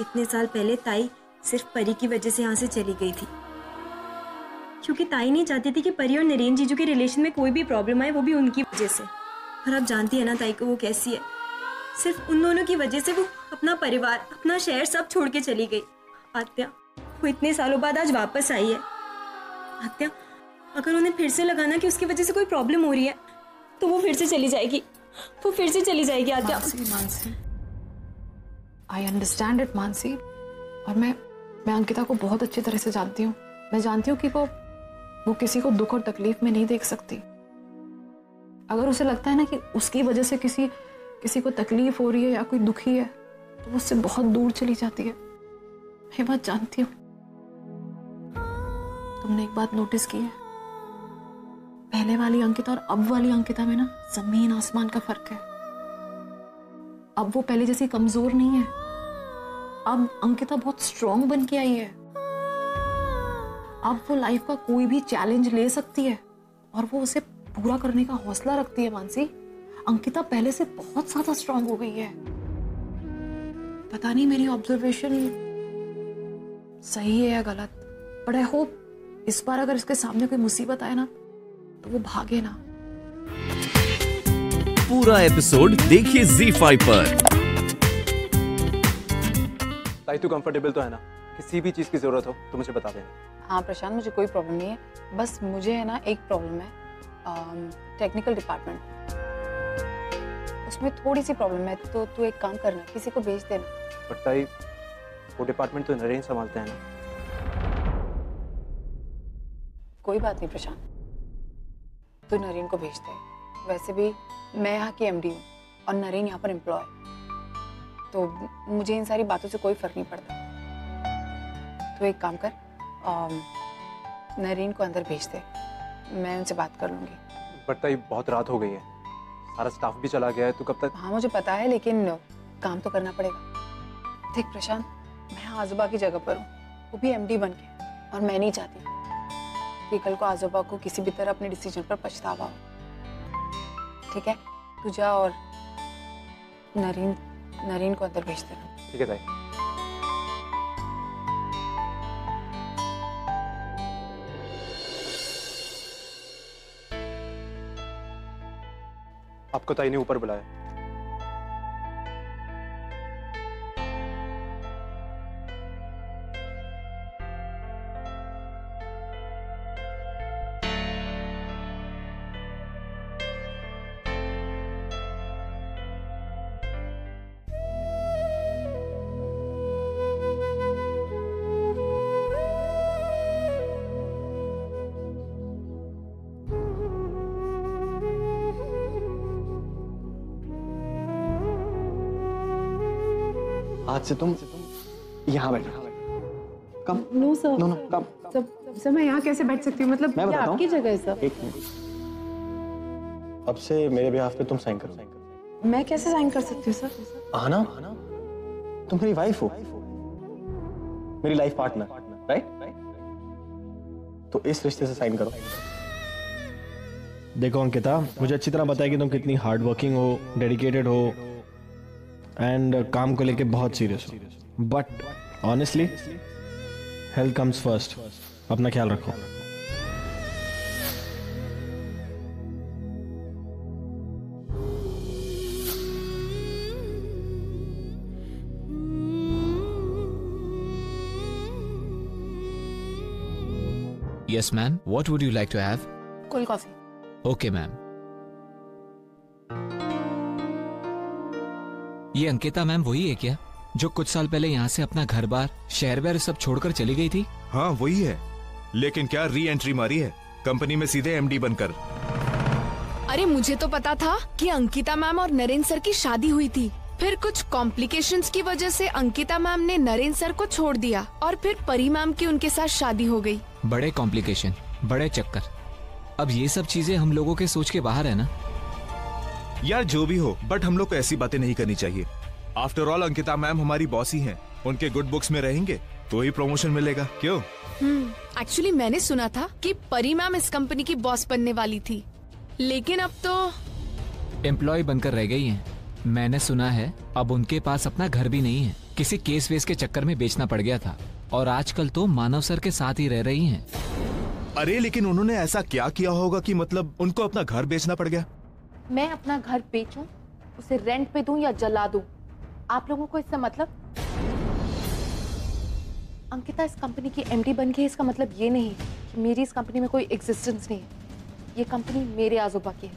इतने साल पहले ताई सिर्फ परी की वजह से यहाँ से चली गई थी, क्योंकि ताई नहीं चाहती थी कि परी और नरेन जीजू के रिलेशन में कोई भी प्रॉब्लम आए, वो भी उनकी वजह से। और आप जानती है ना ताई को वो कैसी है, सिर्फ उन दोनों की वजह से वो अपना परिवार, अपना शहर सब छोड़ के चली गई। आत्या, वो इतने सालों बाद आज वापस आई है। आत्या, अगर उन्हें फिर से लगाना कि उसकी वजह से कोई प्रॉब्लम हो रही है तो वो फिर से चली जाएगी, वो फिर से चली जाएगी। आत्या, Mansi, I understand it Mansi. और मैं अंकिता को बहुत अच्छी तरह से जानती हूँ। मैं जानती हूँ कि वो किसी को दुख और तकलीफ में नहीं देख सकती। अगर उसे लगता है ना कि उसकी वजह से किसी को तकलीफ हो रही है या कोई दुखी है, तो वो उससे बहुत दूर चली जाती है। मैं ये बात जानती हूँ। तुमने एक बात नोटिस की है, पहले वाली अंकिता और अब वाली अंकिता में ना जमीन आसमान का फर्क है। अब वो पहले जैसी कमजोर नहीं है। अब अंकिता बहुत स्ट्रांग बन के आई है। अब वो लाइफ का कोई भी चैलेंज ले सकती है और वो उसे पूरा करने का हौसला रखती है। मानसी, अंकिता पहले से बहुत ज्यादा स्ट्रांग हो गई है। पता नहीं मेरी ऑब्जर्वेशन सही है या गलत, बट आई होप इस बार अगर इसके सामने कोई मुसीबत आए ना तो वो भागे ना। पूरा एपिसोड देखिए ZEE5 पर। ताई तू कंफर्टेबल तो है ना? किसी भी चीज की जरूरत हो तो मुझे बता देना। हाँ प्रशांत, मुझे कोई प्रॉब्लम नहीं है। बस मुझे है ना एक प्रॉब्लम है, टेक्निकल डिपार्टमेंट, उसमें थोड़ी सी प्रॉब्लम है। तो तू एक काम करना, किसी को भेज देना। बट ताई, वो डिपार्टमेंट तो नरेन संभालते हैं ना। कोई बात नहीं प्रशांत, तू नरेन को भेज दे। वैसे भी मैं यहाँ की MD हूँ और नरेन यहाँ पर एम्प्लॉय, तो मुझे इन सारी बातों से कोई फर्क नहीं पड़ता। तो एक काम कर, नरेन को अंदर भेज दे, मैं उनसे बात कर लूंगी। बट ताई, बहुत रात हो गई है, सारा स्टाफ भी चला गया है, तू कब तक? हाँ मुझे पता है, लेकिन काम तो करना पड़ेगा। देख प्रशांत, मैं आजोबा की जगह पर हूँ, वो भी MD बन के, और मैं नहीं चाहती कि कल को आजोबा को किसी भी तरह अपने डिसीजन पर पछतावा हो। ठीक है, तू जा और नरेन को अंदर भेज देना। ठीक है ताई। आपको ताई ने ऊपर बुलाया। आज से तुम यहाँ बैठो। कम। नो सर, नो नो कम। सर मैं यहाँ कैसे बैठ सकती हूँ? मतलब मैं बताता हूँ। आपकी जगह है सर। एक मिनट, अब से मेरे बिहाफ पे तुम साइन करो। मैं कैसे साइन कर सकती हूँ सर? आना, तुम मेरी वाइफ हो, मेरी लाइफ पार्टनर, राइट? तो इस रिश्ते से साइन करो। देखो अंकिता, मुझे अच्छी तरह पता है कि तुम कितनी हार्ड वर्किंग हो, डेडिकेटेड हो एंड काम को लेके बहुत सीरियस हो, but honestly health comes first. अपना ख्याल रखो। Yes, ma'am. What would you like to have? Cold coffee. Okay, ma'am. ये अंकिता मैम वही है क्या जो कुछ साल पहले यहाँ से अपना घर बार, शहर बार सब छोड़कर चली गई थी? हाँ वही है, लेकिन क्या री एंट्री मारी है कंपनी में सीधे MD बनकर। अरे मुझे तो पता था कि अंकिता मैम और नरेन सर की शादी हुई थी, फिर कुछ कॉम्प्लिकेशंस की वजह से अंकिता मैम ने नरेन सर को छोड़ दिया और फिर परी मैम की उनके साथ शादी हो गई। बड़े कॉम्प्लिकेशन, बड़े चक्कर। अब ये सब चीजें हम लोगों के सोच के बाहर है ना। यार जो भी हो, बट हम लोग को ऐसी बातें नहीं करनी चाहिए। आफ्टर ऑल अंकिता मैम हमारी बॉस ही हैं, उनके गुड बुक्स में रहेंगे तो ही प्रमोशन मिलेगा। क्यों? एक्चुअली मैंने सुना था कि परी मैम इस कंपनी की बॉस बनने वाली थी, लेकिन अब तो एम्प्लॉय बनकर रह गई हैं। मैंने सुना है अब उनके पास अपना घर भी नहीं है। किसी केस वेस के चक्कर में बेचना पड़ गया था और आजकल तो मानव सर के साथ ही रह रही हैं। अरे लेकिन उन्होंने ऐसा क्या किया होगा कि मतलब उनको अपना घर बेचना पड़ गया? मैं अपना घर बेचूं, उसे रेंट पे दूं या जला दूं, आप लोगों को इससे मतलब? अंकिता इस कंपनी की एमडी बन गई, इसका मतलब ये नहीं कि मेरी इस कंपनी में कोई एग्जिस्टेंस नहीं है। ये कंपनी मेरे आजोबा की है।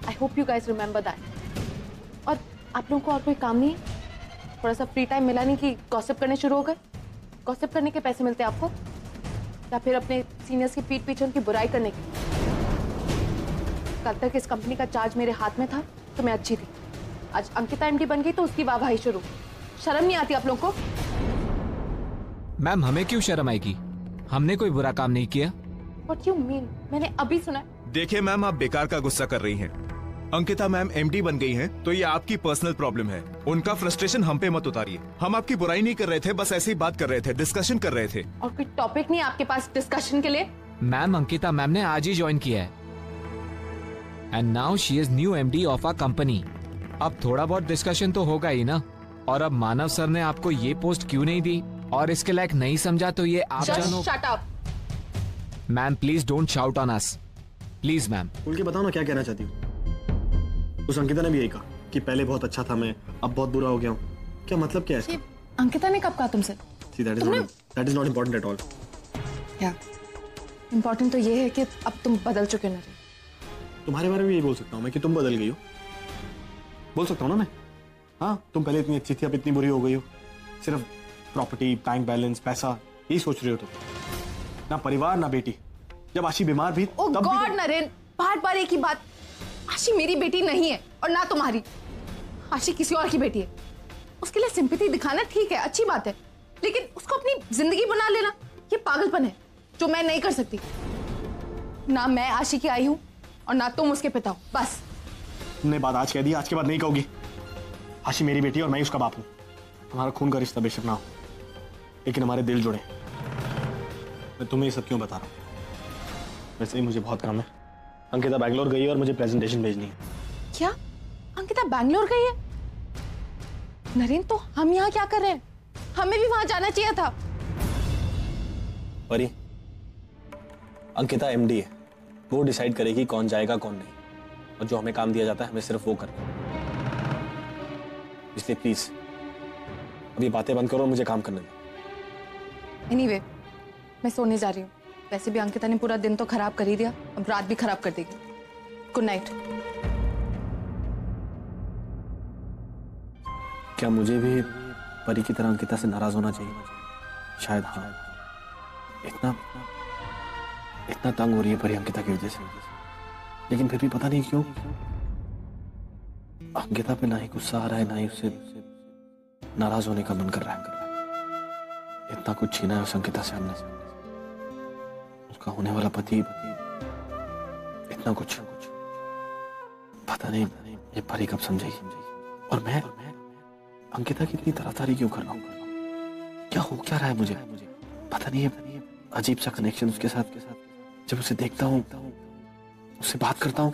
I hope you guys remember that. और आप लोगों को और कोई काम नहीं है? थोड़ा सा फ्री टाइम मिला नहीं कि गॉसिप करने शुरू हो गए? गॉसिप करने के पैसे मिलते हैं आपको, या फिर अपने सीनियर्स की पीठ पीछे उनकी बुराई करने के? कल तक इस कंपनी का चार्ज मेरे हाथ में था तो मैं अच्छी थी, आज अंकिता एमडी बन गई तो उसकी वाहवाही शुरू। शर्म नहीं आती आप लोगों को? मैम हमें क्यों शर्म आएगी? हमने कोई बुरा काम नहीं किया। What you mean? मैंने अभी सुना। देखिए मैम, आप बेकार का गुस्सा कर रही हैं। अंकिता मैम एमडी बन गई हैं तो ये आपकी पर्सनल प्रॉब्लम है। उनका फ्रस्ट्रेशन हम पे मत उतारिए। हम आपकी बुराई नहीं कर रहे थे, बस ऐसे ही बात कर रहे थे, डिस्कशन कर रहे थे। और कोई टॉपिक नहीं आपके पास डिस्कशन के लिए? मैम अंकिता मैम ने आज ही ज्वाइन किया है and now she is new MD of our company. अब थोड़ा बहुत डिस्कशन तो होगा ही ना। और अब मानव सर ने आपको ये पोस्ट क्यों नहीं दी और इसके लायक नहीं समझा तो ये आप जानो। Shut up. Ma'am please don't shout on us, please ma'am. खुल के बताओ ना क्या कहना चाहती हूँ। उस अंकिता ने भी यही कहा कि पहले बहुत अच्छा था मैं, अब बहुत बुरा हो गया हूँ। क्या मतलब क्या है? अंकिता ने कब कहा तुमसे? See, that is not important at all. क्या इम्पोर्टेंट तो ये है कि अब तुम बदल चुके हो। तुम्हारे बारे में यही बोल सकता हूँ मैं कि तुम बदल गई हो। बोल सकता हूँ ना मैं? हाँ, तुम पहले इतनी अच्छी थी, अब इतनी बुरी हो गई हो। सिर्फ प्रॉपर्टी, बैंक बैलेंस, पैसा यही सोच रहे हो तुम, ना परिवार ना बेटी। जब आशी बीमार भी तब गॉड नरेन, बार-बार एक ही बात। आशी मेरी बेटी नहीं है और ना तुम्हारी। आशी किसी और की बेटी है। उसके लिए सिंपैथी दिखाना ठीक है, अच्छी बात है, लेकिन उसको अपनी जिंदगी बना लेना ये पागलपन है जो मैं नहीं कर सकती। ना मैं आशी की आई हूं और ना तुम उसके पिता हो। बस तुमने बात आज कह दी, आज के बाद नहीं कहोगी। आशी मेरी बेटी और मैं उसका बाप हूं। हमारा खून का रिश्ता बेशक ना हो, लेकिन हमारे दिल जुड़े। मैं तुम्हें ये सब क्यों बता रहा हूं? वैसे ही मुझे बहुत काम है। अंकिता बैंगलोर गई है और मुझे प्रेजेंटेशन भेजनी है। क्या अंकिता बैंगलोर गई है? नरेन तो हम यहाँ क्या कर रहे हैं? हमें भी वहां जाना चाहिए था। परी, अंकिता एमडी है, वो डिसाइड करेगी कौन जाएगा कौन नहीं, और जो हमें काम दिया जाता है हमें सिर्फ वो करना है। इसलिए प्लीज अब ये बातें बंद करो और मुझे काम करने दो। एनीवे, मैं सोने जा रही हूँ। वैसे भी अंकिता ने पूरा दिन तो खराब कर ही दिया, अब रात भी खराब कर देगी। Good night. क्या मुझे भी परी की तरह अंकिता से नाराज होना चाहिए? शायद हाँ। इतना तंग हो रही है परी अंकिता की वजह से, लेकिन फिर भी पता नहीं क्यों अंकिता पे ना ही गुस्सा आ रहा है, ना ही उससे नाराज होने का मन कर रहा है। इतना कुछ छीना है उस अंकिता से हमने, उसका होने वाला पति, इतना कुछ। पता नहीं ये परी कब समझेगी। और मैं अंकिता की इतनी तरफदारी क्यों कर रहा हूँ? क्या हो क्या रहा है मुझे? पता नहीं है, अजीब सा कनेक्शन उसके साथ। जब उसे देखता हूँ, उससे बात करता हूँ,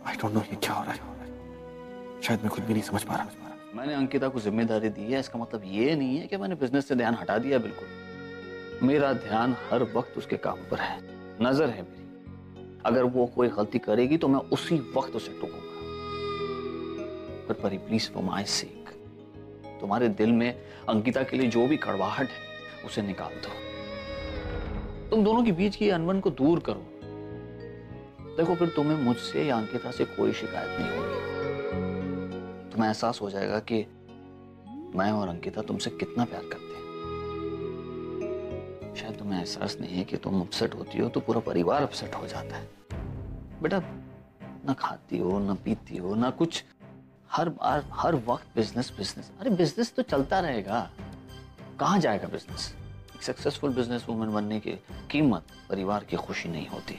आई डोंट नो ये क्या हो रहा है। शायद मैं खुद भी नहीं समझ पा रहा। मैंने अंकिता को जिम्मेदारी दी है, इसका मतलब ये नहीं है कि मैंने बिजनेस से ध्यान हटा दिया। बिल्कुल, मेरा ध्यान हर वक्त उसके काम पर है, नजर है मेरी। अगर वो कोई गलती करेगी तो मैं उसी वक्त उसे टोकूंगा। पर परी प्लीज, फॉर माय सेक, तुम्हारे दिल में अंकिता के लिए जो भी कड़वाहट है उसे निकाल दो। तुम दोनों के बीच की अनबन को दूर करो। देखो, फिर तुम्हें मुझसे या अंकिता से कोई शिकायत नहीं होगी। तुम्हें एहसास हो जाएगा कि मैं और अंकिता तुमसे कितना प्यार करते हैं। शायद तुम्हें एहसास नहीं है कि तुम अपसेट होती हो तो पूरा परिवार अपसेट हो जाता है। बेटा, ना खाती हो, ना पीती हो, ना कुछ, हर वक्त बिजनेस। अरे बिजनेस तो चलता रहेगा, कहाँ जाएगा बिजनेस? एक सक्सेसफुल बिजनेस वूमन बनने की कीमत परिवार की खुशी नहीं होती।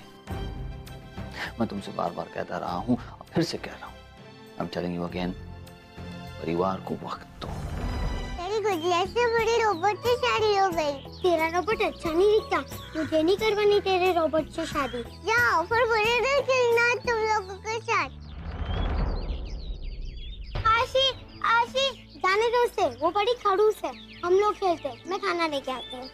मैं तुमसे बार बार कहता रहा हूँ और फिर से कह रहा हूँ, I'm telling you again, परिवार को वक्त दो। तेरी गुजिया से बड़ी रोबोट से शादी हो गई। तेरा रोबोट अच्छा नहीं दिखता, मुझे नहीं करवानी तेरे रोबोट से शादी। जाओ फिर बुरे दिन खेलना तुम लोगों के साथ। आशी जाने दो उसे, वो बड़ी खड़ूस है। हम लोग खेलते हैं, मैं खाना लेके आती हूँ।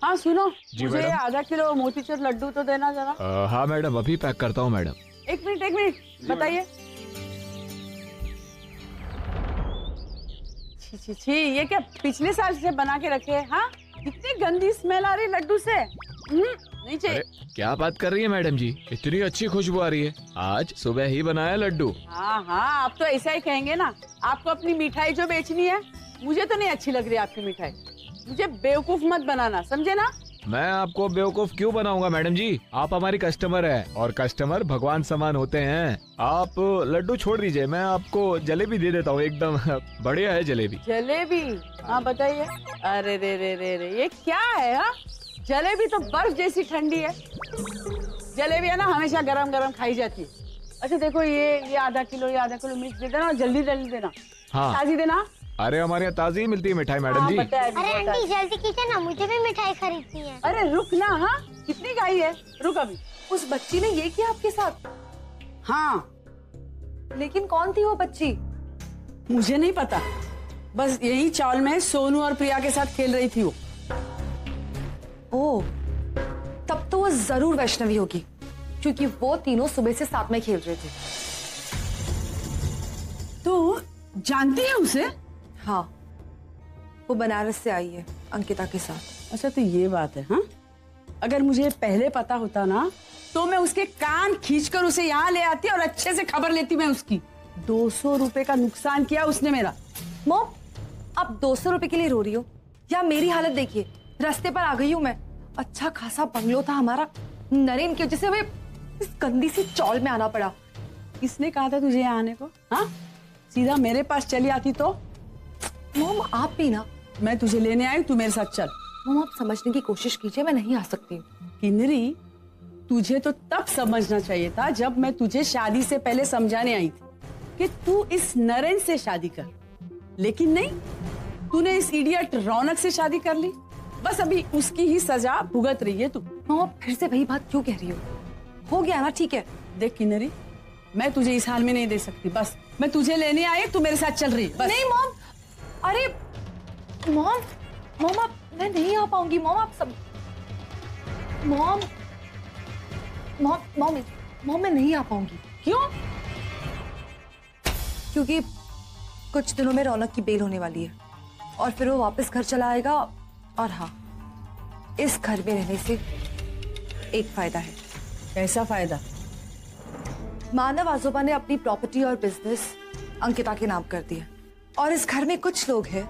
हाँ सुनो, जी मुझे मैडम। आधा किलो मोतीचूर लड्डू तो देना जरा। हाँ मैडम, अभी पैक करता हूँ मैडम। एक मिनट बताइए। छी छी छी, ये क्या पिछले साल से बना के रखे हैं? हाँ, कितनी गंदी स्मेल आ रही लड्डू से। नहीं चाहिए। अरे क्या बात कर रही है मैडम जी, इतनी अच्छी खुशबू आ रही है। आज सुबह ही बनाया लड्डू। हाँ हाँ, आप तो ऐसा ही कहेंगे ना। आपको अपनी मिठाई जो बेचनी है, मुझे तो नहीं अच्छी लग रही आपकी मिठाई। मुझे बेवकूफ मत बनाना, समझे ना? मैं आपको बेवकूफ क्यों बनाऊंगा मैडम जी, आप हमारी कस्टमर है और कस्टमर भगवान समान होते हैं। आप लड्डू छोड़ दीजिए, मैं आपको जलेबी दे देता हूँ, एकदम बढ़िया है जलेबी। जलेबी? हाँ बताइए। अरे रे रे रे रे, ये क्या है? हाँ, जलेबी तो बर्फ जैसी ठंडी है। जलेबी है ना, हमेशा गरम गरम खाई जाती है। अच्छा देखो, ये आधा किलो मिर्च दे देना, जल्दी जल्दी देना। हाँ ताजी देना। अरे हमारे यहाँ ताजी मिलती है मिठाई मैडम जी। अरे आंटी जल्दी कीजिए ना, मुझे भी मिठाई खरीदनी है। अरे रुक ना। हाँ, कितनी गाई है, रुक अभी। उस बच्ची ने ये किया आपके साथ? हाँ, लेकिन कौन थी वो बच्ची? मुझे नहीं पता, बस यही चौल में सोनू और प्रिया के साथ खेल रही थी वो। ओह, तब तो वो जरूर वैष्णवी होगी, क्योंकि वो तीनों सुबह से साथ में खेल रहे थे। तो जानती है उसे? हाँ, वो बनारस से आई है अंकिता के साथ। अच्छा तो ये बात है। हाँ, अगर मुझे पहले पता होता ना, तो मैं उसके कान खींचकर उसे यहाँ ले आती और अच्छे से खबर लेती मैं उसकी। 200 रुपए का नुकसान किया उसने मेरा। मॉम, आप 200 रुपए के लिए रो रही हो? या मेरी हालत देखिए, रास्ते पर आ गई हूँ मैं। अच्छा खासा बंगलो था हमारा, नरेन की वजह से हमें इस गंदी सी चौल में आना पड़ा। किसने कहा था तुझे यहाँ आने को? हाँ, सीधा मेरे पास चली आती तो। मॉम आप भी ना। मैं तुझे लेने आई, तू मेरे साथ चल। मॉम आप समझने की कोशिश कीजिए, मैं नहीं आ सकती। किन्नरी, तुझे तो तब समझना चाहिए था जब मैं तुझे शादी से पहले समझाने आई थी कि तू इस नरेन से शादी कर, लेकिन नहीं, तूने इस इडियट रौनक से शादी कर ली। बस अभी उसकी ही सजा भुगत रही है तू। मॉम फिर से वही बात क्यों कह रही हो गया ना, ठीक है। देख किन्नरी, मैं तुझे इस हाल में नहीं दे सकती। बस मैं तुझे लेने आई, तू मेरे साथ चल रही है। नहीं मॉम, अरे मॉम आप, मैं नहीं आ पाऊंगी मॉम। आप सब मॉम मैं नहीं आ पाऊंगी। क्यों? क्योंकि कुछ दिनों में रौनक की बेल होने वाली है और फिर वो वापस घर चला आएगा। और हाँ, इस घर में रहने से एक फायदा है। कैसा फायदा? मानव आजोबा ने अपनी प्रॉपर्टी और बिजनेस अंकिता के नाम कर दिया और इस घर में कुछ लोग हैं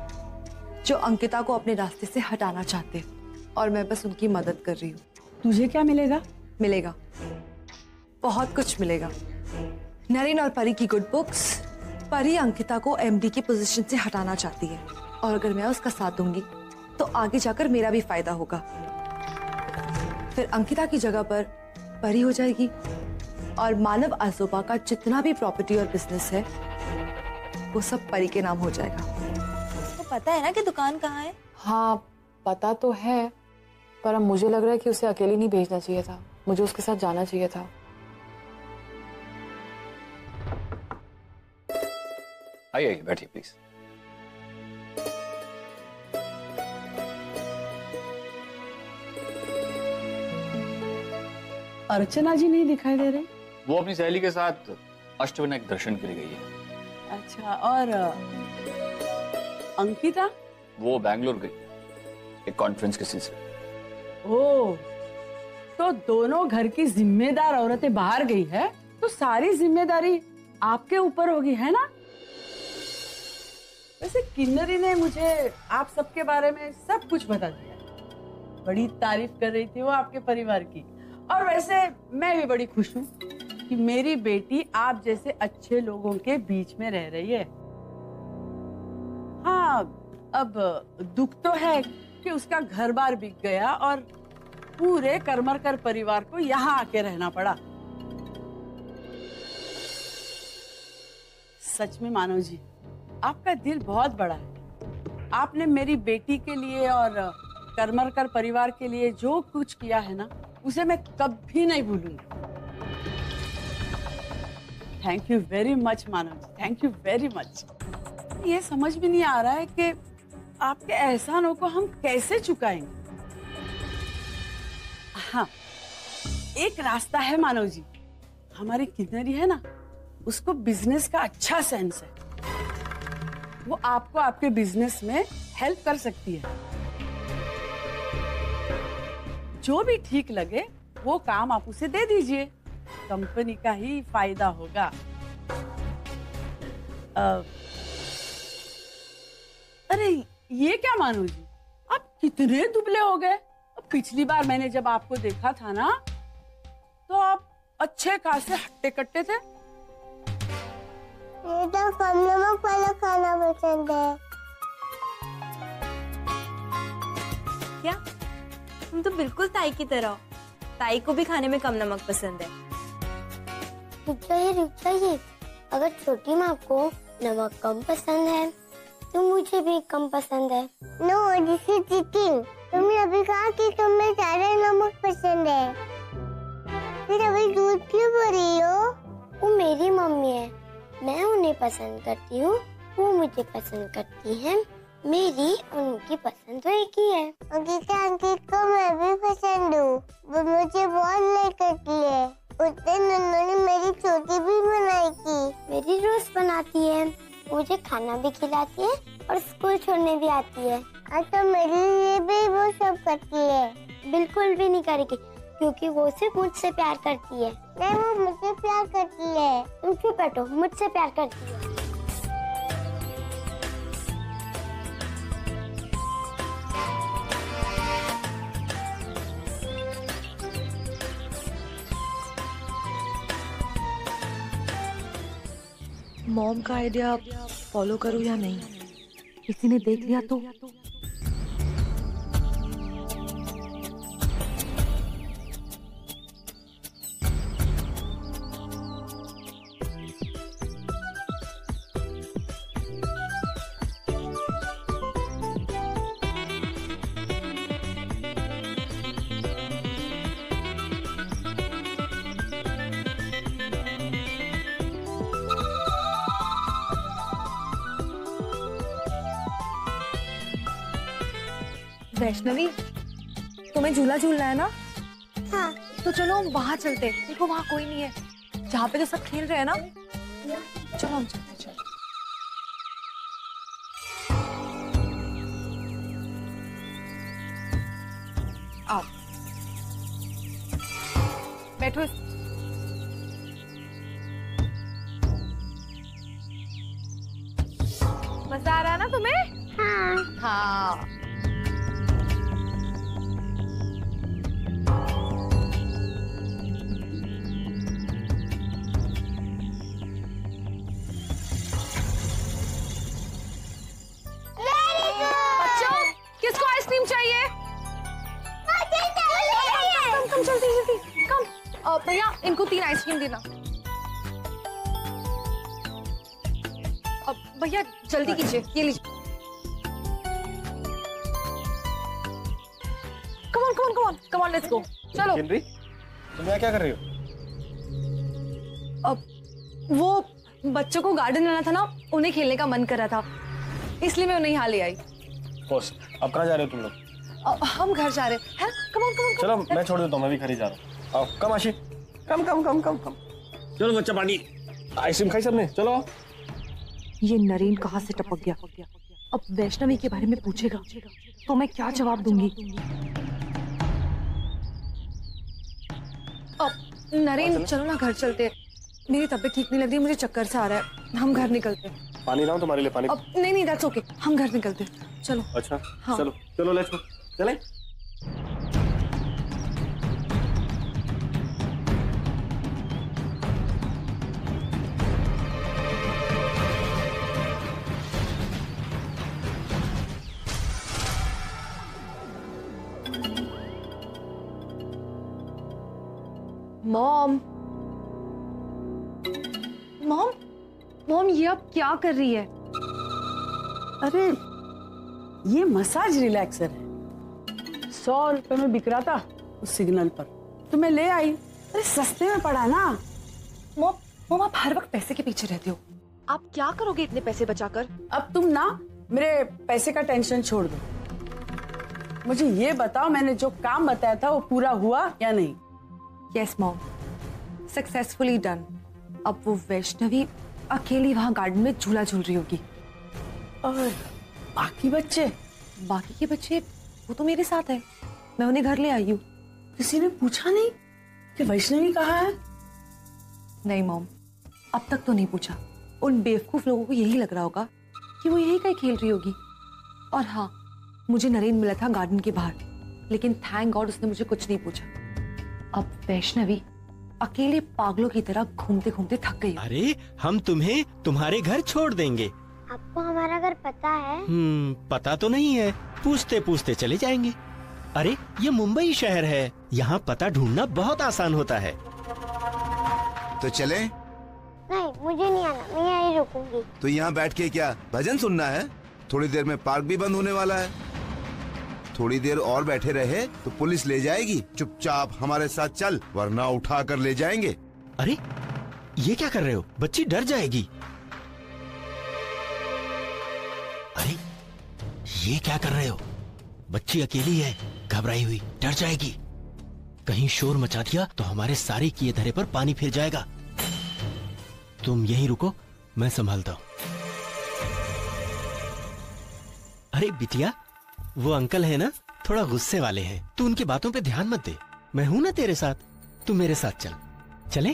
जो अंकिता को अपने रास्ते से हटाना चाहते हैं और मैं बस उनकी मदद कर रही हूँ। तुझे क्या मिलेगा? मिलेगा, बहुत कुछ मिलेगा। नरेन और परी की गुड बुक्स। परी अंकिता को एमडी की पोजीशन से हटाना चाहती है और अगर मैं उसका साथ दूंगी तो आगे जाकर मेरा भी फायदा होगा। फिर अंकिता की जगह पर परी हो जाएगी और मानव आजोबा का जितना भी प्रॉपर्टी और बिजनेस है वो सब परी के नाम हो जाएगा। तो पता है ना कि दुकान कहाँ है? हाँ पता तो है, पर अब मुझे लग रहा है कि उसे अकेली नहीं भेजना चाहिए था, मुझे उसके साथ जाना चाहिए था। आइए बैठिए प्लीज। अर्चना जी नहीं दिखाई दे रही? वो अपनी सहेली के साथ अष्टविनायक दर्शन के लिए गई है। अच्छा, और अंकिता? वो बैंगलोर गई एक कॉन्फ्रेंस के सिलसिले। ओह, तो दोनों घर की जिम्मेदार औरतें बाहर गई है तो सारी जिम्मेदारी आपके ऊपर होगी, है ना? वैसे किन्नरी ने मुझे आप सबके बारे में सब कुछ बता दिया। बड़ी तारीफ कर रही थी वो आपके परिवार की। और वैसे मैं भी बड़ी खुश हूँ कि मेरी बेटी आप जैसे अच्छे लोगों के बीच में रह रही है। हाँ, अब दुख तो है कि उसका घर बार बिक गया और पूरे करमरकर परिवार को यहाँ आके रहना पड़ा। सच में मानव जी, आपका दिल बहुत बड़ा है। आपने मेरी बेटी के लिए और करमरकर परिवार के लिए जो कुछ किया है ना, उसे मैं कभी नहीं भूलूंगी। Thank you very much Manav ji, thank you very much. ये समझ भी नहीं आ रहा है कि आपके एहसानों को हम कैसे चुकाएंगे। हाँ, एक रास्ता है मानव जी। हमारी किन्नरी है ना, उसको बिजनेस का अच्छा सेंस है। वो आपको आपके बिजनेस में हेल्प कर सकती है। जो भी ठीक लगे वो काम आप उसे दे दीजिए, कंपनी का ही फायदा होगा। अरे ये क्या मानो जी, आप कितने दुबले हो गए। पिछली बार मैंने जब आपको देखा था ना, तो आप अच्छे खासे हट्टे कट्टे थे। मुझे तो कम नमक वाला खाना पसंद है। क्या? तुम तो बिल्कुल ताई की तरह हो। ताई को भी खाने में कम नमक पसंद है। रुक जाइए। अगर छोटी माँ को नमक कम पसंद है तो मुझे भी कम पसंद है। No, this is cheating. तुमने अभी कहा कि तुम्हें ज्यादा नमक पसंद है, फिर अभी दूध क्यों भर रही हो? वो मेरी मम्मी है, मैं उन्हें पसंद करती हूँ, वो मुझे पसंद करती है। मेरी और उनकी पसंद तो एक ही है। अंकिता आंटी को मैं भी पसंद हूँ, वो मुझे बहुत लाइक करती है। उतने नन्नू ने मेरी छोटी भी बनाई थी। मेरी रोज बनाती है, मुझे खाना भी खिलाती है और स्कूल छोड़ने भी आती है। तो मेरे लिए भी वो सब करती है। बिल्कुल भी नहीं करेगी, क्योंकि वो सिर्फ मुझसे प्यार करती है। नहीं, वो मुझसे प्यार करती है। तुम चुप बैठो, मुझसे प्यार करती है। मॉम का आइडिया फॉलो करूं या नहीं? किसी ने देख लिया तो? वैष्णवी, तुम्हें झूला झूलना है ना? हाँ। तो चलो हम वहाँ चलते हैं। देखो वहाँ कोई नहीं है, जहाँ पे तो सब खेल रहे हैं ना। चलो हम चलते हैं। चलो आओ, बैठो। मजा आ रहा है ना तुम्हें? हाँ। हाँ। किसको आइसक्रीम चाहिए? कम जल्दी जल्दी कम। भैया इनको 3 आइसक्रीम देना। भैया जल्दी कीजिए, ये लीजिए। Come on come on come on come on, let's go. चलो। हेनरी, तुम यहाँ क्या कर रही हो? वो बच्चों को गार्डन लाना था ना, उन्हें खेलने का मन कर रहा था, इसलिए मैं उन्हें यहाँ ले आई। बॉस, अब कहाँ जा रहे हो तुम लोग? हम घर जा रहे हैं। Come on come on. चलो मैं छोड़ देता हूँ, मैं भी घर ही जा रहा हूँ। आओ, कम आशी, कम कम कम कम कम। चलो बच्चा, पानी आइसक्रीम खाई सबने? चलो। ये नरेन कहाँ से टपक गया? अब वैष्णवी के बारे में पूछेगा तो मैं क्या जवाब दूंगी? अब नरेन चलो ना घर चलते हैं। मेरी तबीयत ठीक नहीं लग रही, मुझे चक्कर से आ रहा है। हम घर निकलते हैं। पानी लाऊं तुम्हारे लिए? पानी? अब नहीं, दैट्स ओके, हम घर निकलते हैं। चलो। अच्छा हाँ। चलो चलो, लेट्स गो। चलें? मॉम, मॉम, मॉम ये अब क्या कर रही है? अरे ये मसाज रिलैक्सर है, 100 रुपए में बिक रहा था उस सिग्नल पर, तो मैं ले आई। अरे सस्ते में पड़ा ना। मॉम, मॉम आप हर वक्त पैसे के पीछे रहते हो। आप क्या करोगे इतने पैसे बचाकर? अब तुम ना मेरे पैसे का टेंशन छोड़ दो, मुझे ये बताओ मैंने जो काम बताया था वो पूरा हुआ या नहीं? Yes mom, successfully done. अब वो वैष्णवी अकेली वहां गार्डन में झूला झूल रही होगी। और बाकी बच्चे? बाकी के बच्चे वो तो मेरे साथ है, मैं उन्हें घर ले आई हूँ। किसी ने पूछा नहीं कि वैष्णवी कहाँ है? नहीं मॉम, अब तक तो नहीं पूछा। उन बेवकूफ लोगों को यही लग रहा होगा कि वो यही कहीं खेल रही होगी। और हाँ, मुझे नरेन मिला था गार्डन के बाहर, लेकिन थैंक गॉड उसने मुझे कुछ नहीं पूछा। अब वैष्णवी अकेले पागलों की तरह घूमते घूमते थक गई। अरे हम तुम्हें तुम्हारे घर छोड़ देंगे। आपको हमारा घर पता है? पता तो नहीं है, पूछते पूछते चले जाएंगे। अरे ये मुंबई शहर है, यहाँ पता ढूंढना बहुत आसान होता है। तो चले? नहीं, मुझे नहीं आना, मैं यहीं रुकूंगी। तो यहाँ बैठ के क्या भजन सुनना है? थोड़ी देर में पार्क भी बंद होने वाला है। थोड़ी देर और बैठे रहे तो पुलिस ले जाएगी। चुपचाप हमारे साथ चल, वरना उठा कर ले जाएंगे। अरे ये क्या कर रहे हो? बच्ची डर जाएगी। अरे ये क्या कर रहे हो? बच्ची अकेली है, घबराई हुई, डर जाएगी। कहीं शोर मचा दिया तो हमारे सारे किए धरे पर पानी फिर जाएगा। तुम यहीं रुको, मैं संभालता हूं। अरे बिटिया, वो अंकल है ना, थोड़ा गुस्से वाले हैं, तू उनकी बातों पे ध्यान मत दे। मैं हूं ना तेरे साथ, तू मेरे साथ चल। चले?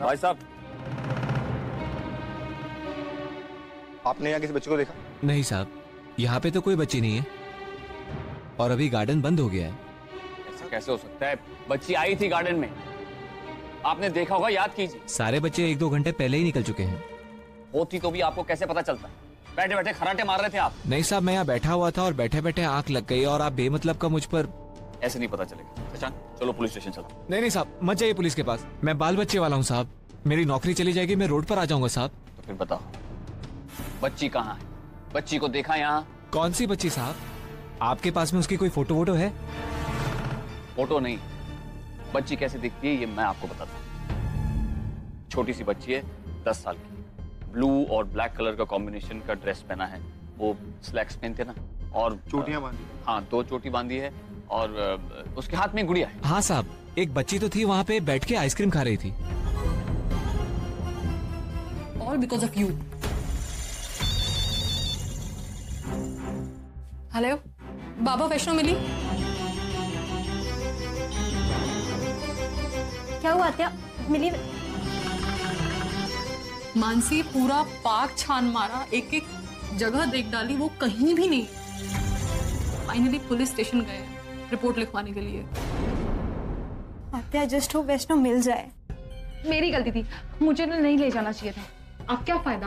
भाई साहब, आपने यहाँ किसी बच्चे को देखा? नहीं साहब, यहाँ पे तो कोई बच्ची नहीं है और अभी गार्डन बंद हो गया है। ऐसा कैसे हो सकता है? बच्ची आई थी गार्डन में, आपने देखा होगा, याद कीजिए। सारे बच्चे 1-2 घंटे पहले ही निकल चुके हैं। होती तो भी आपको कैसे पता चलता? बैठे बैठे खराटे मार रहे थे आप। नहीं साहब, मैं यहाँ बैठा हुआ था और बैठे बैठे आंख लग गई और आप बेमतलब का मुझ पर। ऐसे नहीं पता चलेगा। अच्छा चलो पुलिस स्टेशन चलो। नहीं साहब, मत जाइए पुलिस के पास, मैं बाल बच्चे वाला हूँ साहब, मेरी नौकरी चली जाएगी, मैं रोड पर आ जाऊंगा साहब। तो फिर बताओ, बच्ची कहाँ है? बच्ची को देखा यहाँ? कौन सी बच्ची साहब? आपके पास में उसकी कोई फोटो वोटो है? फोटो नहीं, बच्ची कैसे दिखती है ये मैं आपको बताता हूँ। छोटी सी बच्ची है, 10 साल की, ब्लू और ब्लैक कलर का कॉम्बिनेशन का ड्रेस पहना है, वो स्लैक्स पहनते ना, और चोटियां बांधी। हाँ, 2 चोटी बांधी है और उसके हाथ में गुड़िया है। हाँ साहब, एक बच्ची तो थी वहाँ पे बैठ के आइसक्रीम खा रही थी। All because of you. Hello, बाबा वैष्णो मिली? क्या हुआ क्या मिली? मानसी पूरा पार्क छान मारा, एक एक जगह देख डाली, वो कहीं भी नहीं। फाइनली पुलिस स्टेशन गए रिपोर्ट लिखवाने के लिए। आत्या, जस्ट हो वैष्णो मिल जाए। मेरी गलती थी, मुझे ना नहीं ले जाना चाहिए था। अब क्या फायदा,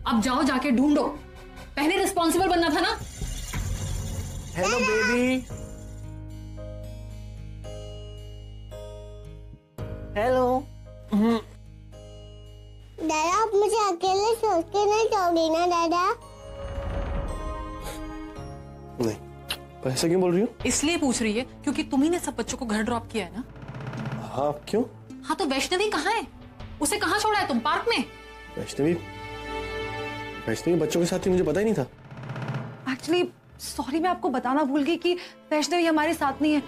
अब जाओ जाके ढूंढो, पहले रिस्पॉन्सिबल बनना था ना। Hello baby. हेलो। दादा, आप मुझे अकेले छोड़ के नहीं जाओगे ना दादा? नहीं, पर ऐसा क्यों बोल रही हो? इसलिए पूछ रही है क्योंकि तुम ही ने सब बच्चों को घर ड्रॉप किया है ना। हाँ, क्यों? हाँ तो वैष्णवी कहाँ है? उसे कहाँ छोड़ा है तुम? पार्क में? वैष्णवी बच्चों के साथ थी, मुझे पता ही नहीं था। एक्चुअली सॉरी, मैं आपको बताना भूल गई कि वैष्णवी हमारे साथ नहीं है।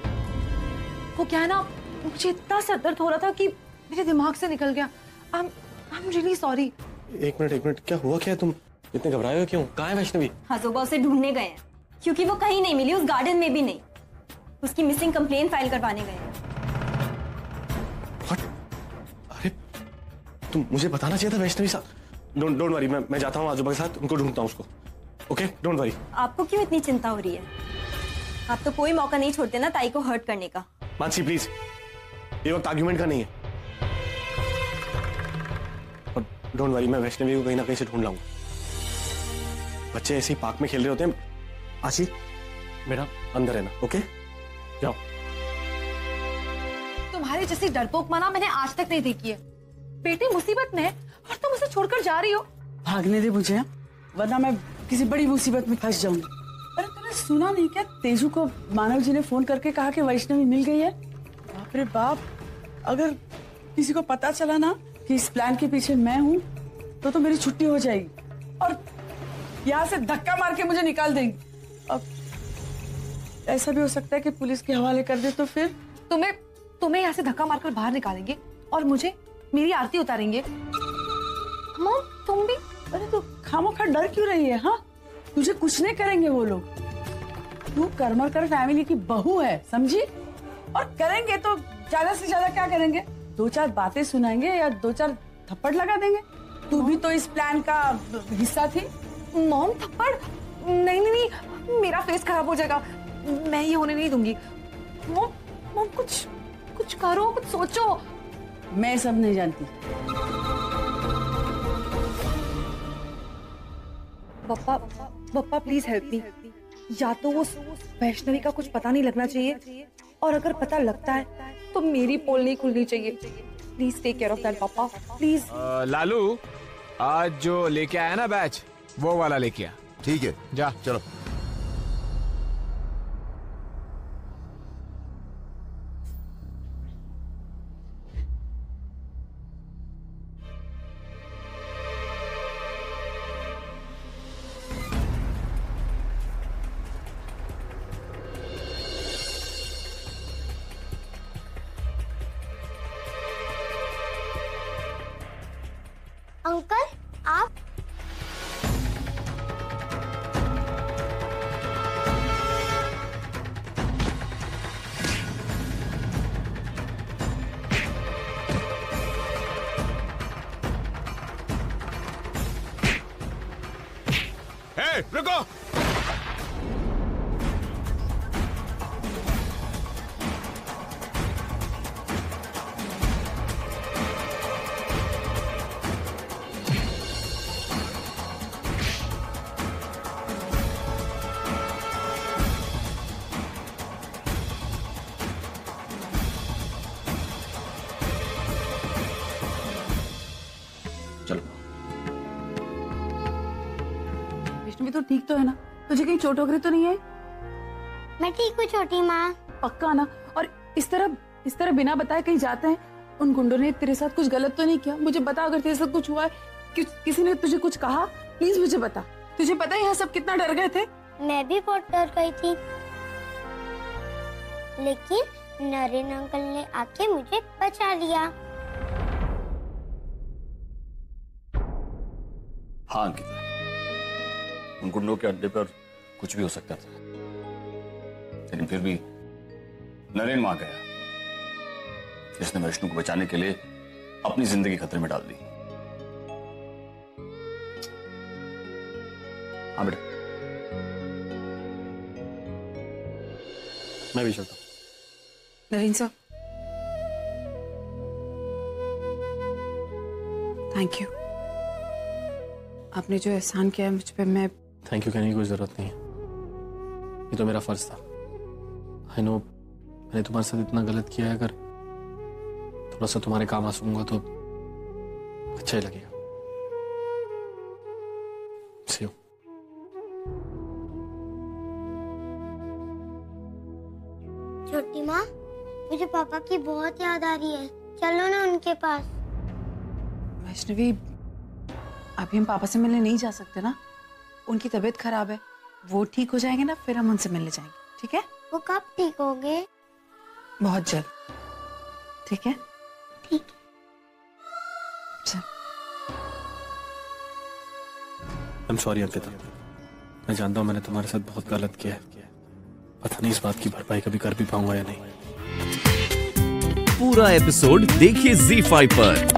वो क्या है ना, मुझे इतना सर दर्द हो रहा था कि मेरे दिमाग से निकल गया। I'm really sorry। एक मिनट, क्या हुआ? क्या है, तुम इतने घबराए हो क्यों? कहाँ है वैष्णवी? हाँ, सुबह उसे ढूंढने गए हैं, क्योंकि वो कहीं नहीं मिली, उस गार्डन में भी नहीं। उसकी मिसिंग कंप्लेन फाइल करवाने गए हैं। अरे तुम मुझे बताना चाहिए था वैष्णवी साथ। डोंट वरी, मैं जाता हूँ आजूबा के साथ, उनको ढूंढता हूँ उसको। Okay, don't worry. आपको क्यों इतनी चिंता हो रही है? आप तो कोई मौका नहीं छोड़ते ना ताई को हर्ट करने का। मानसी प्लीज, ये वक्त आर्ग्यूमेंट का नहीं है। और डोंट वरी, मैं वैष्णवी को कहीं ना कहीं से ढूंढ लाऊंगा। बच्चे ऐसे ही पार्क में खेल रहे होते हैं। आशी, मेरा अंदर है ना, ओके? जाओ। तुम्हारे जैसी डरपोक माना मैंने आज तक नहीं देखी है। बेटी मुसीबत में है और तुम उसे छोड़कर जा रही हो। भागने दे मुझे, वरना मैं किसी बड़ी मुसीबत में फंस जाऊंगी। अरे तूने सुना नहीं क्या, तेजू को मानव जी ने फोन करके कहा कि वैष्णवी मिल गई है? बाप रे बाप, अगर किसी को पता चला ना कि इस प्लान के पीछे मैं हूँ तो मेरी छुट्टी हो जाएगी और यहाँ से धक्का मार के मुझे निकाल देंगे। अब ऐसा भी हो सकता है कि पुलिस के हवाले कर दे तो फिर तुम्हें यहाँ से धक्का मारकर बाहर निकालेंगे और मुझे मेरी आरती उतारेंगे। मॉम तुम भी, अरे तो खामोखा डर क्यों रही है? हाँ, तुझे कुछ नहीं करेंगे वो लोग। तू करमरकर फैमिली की बहू है, समझी? और करेंगे तो ज्यादा से ज्यादा क्या करेंगे? 2-4 बातें सुनाएंगे या 2-4 थप्पड़ लगा देंगे। तू भी तो इस प्लान का हिस्सा थी। मॉम थप्पड़? नहीं, मेरा फेस खराब हो जाएगा, मैं ये होने नहीं दूंगी। मॉम कुछ करो, कुछ सोचो। मैं सब नहीं जानती। पप्पा प्लीज हेल्प मी। या तो वो वैष्णवी का कुछ पता नहीं लगना चाहिए, और अगर पता लगता है तो मेरी पोल नहीं खुलनी चाहिए। Please take care of that पापा, प्लीज। लालू, आज जो लेके आया ना बैच, वो वाला लेके आ। ठीक है, जा। चलो। अंकल आप? रुको। वैष्णवी तो ठीक तो है ना? तुझे कहीं चोट वगैरह तो नहीं है? मैं ठीक हूँ छोटी माँ। पक्का ना? और इस तरह बिना बताए कहीं जाते हैं? उन गुंडों ने तेरे साथ कुछ गलत तो नहीं किया? मुझे बता, अगर तेरे साथ कुछ हुआ है, किसी ने तुझे कुछ कहा, प्लीज मुझे बता। तुझे पता है यहाँ सब कितना डर गए थे? मैं भी बहुत डर गई थी, लेकिन नरेन अंकल ने आके मुझे बचा लिया। हाँ अंकिता, उन गुंडों के अड्डे पर कुछ भी हो सकता था, लेकिन फिर भी नरेन वहां गया, जिसने वैष्णु को बचाने के लिए अपनी जिंदगी खतरे में डाल दी। हाँ बेटा। मैं भी चलता हूँ। नरेन साहब, थैंक यू। आपने जो एहसान किया है मुझ पे, मैं थैंक यू कहने की कोई जरूरत नहीं है, ये तो मेरा फर्ज था। आई नो मैंने तुम्हारे साथ इतना गलत किया है, अगर थोड़ा सा तुम्हारे काम आ सकूंगा तो अच्छा ही लगेगा। See you. छोटी माँ, मुझे पापा की बहुत याद आ रही है, चलो ना उनके पास। वैष्णवी, अभी हम पापा से मिलने नहीं जा सकते ना, उनकी तबीयत खराब है। वो ठीक हो जाएंगे ना, फिर हम उनसे मिलने जाएंगे, ठीक है? वो कब ठीक होंगे? बहुत जल्द, ठीक है? ठीक। आई एम सॉरी अंकिता, मैं जानता हूँ मैंने तुम्हारे साथ बहुत गलत किया है। पता नहीं इस बात की भरपाई कभी कर भी पाऊंगा या नहीं। पूरा एपिसोड देखिए ZEE5 पर।